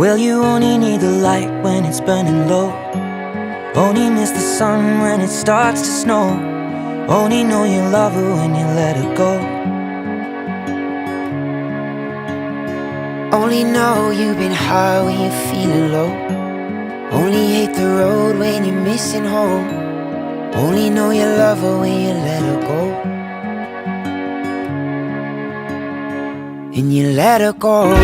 Well, you only need the light when it's burning low. Only miss the sun when it starts to snow. Only know you love her when you let her go. Only know you've been high when you're feeling low. Only hate the road when you're missing home. Only know you love her when you let her go. And you let her go.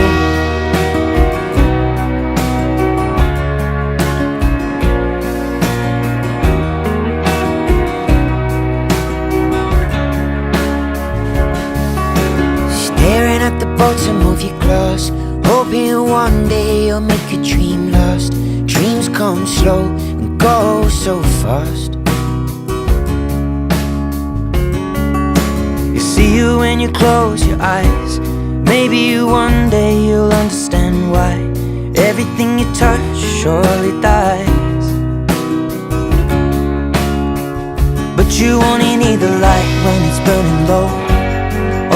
Staring at the bottom of your glass, hoping one day you'll make a dream last. Dreams come slow and go so fast. You see you when you close your eyes. Maybe one day you'll understand why everything you touch surely dies. But you only need the light when it's burning low.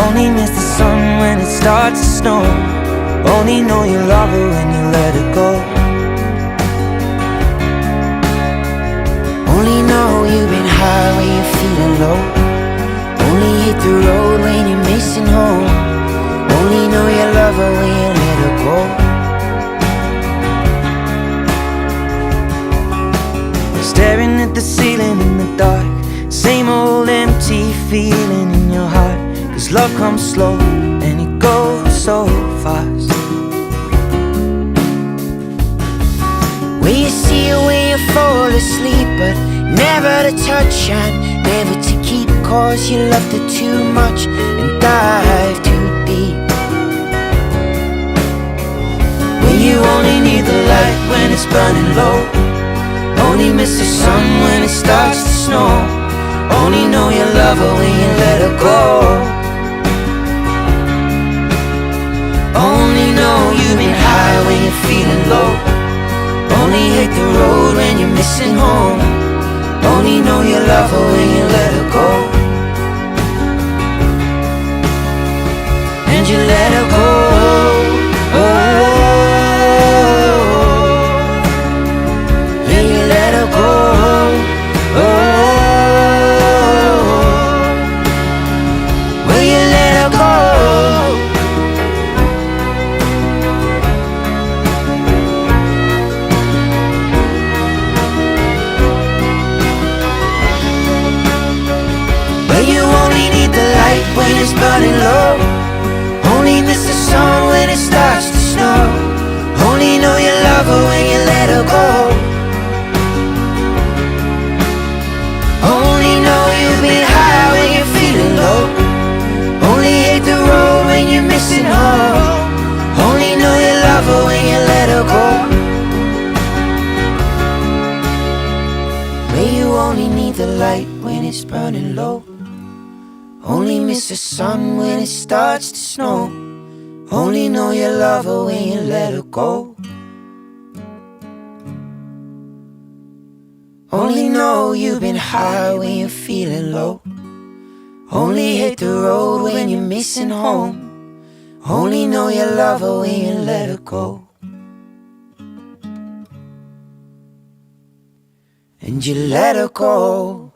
Only miss the sun when it starts to snow. Only know you love her when you let her go. Only know you've been high when you're feeling low. Only hit the road when you're missing home. Only know you love her when you let her go. Staring at the ceiling in the dark, same old empty feeling in your heart. 'Cause love comes slow and it goes so fast. When you see her when you fall asleep, but never to touch and never to keep, 'cause you loved her too much and dive too deep. When you only need the light when it's burning low. Only miss the sun when it starts to snow. Only know you love her when you let her go. Only know you've been high when you're feeling low. Only hate the road when you're missing home. Only know you love her when you let her go. And you let her go. Oh, yeah, you let her go. Oh, will you let her go? You only need the light when it's burning low. Only miss the sun when it starts to snow. Only know you love her when you let her go. Only know you've been high when you're feeling low. Only hate the road when you're missing home. Only know you love her when you let her go. Where you only need the light when it's burning low. Only miss the sun when it starts to snow. Only know you love her when you let her go. Only know you've been high when you're feeling low. Only hate the road when you're missing home. Only know you love her when you let her go. And you let her go.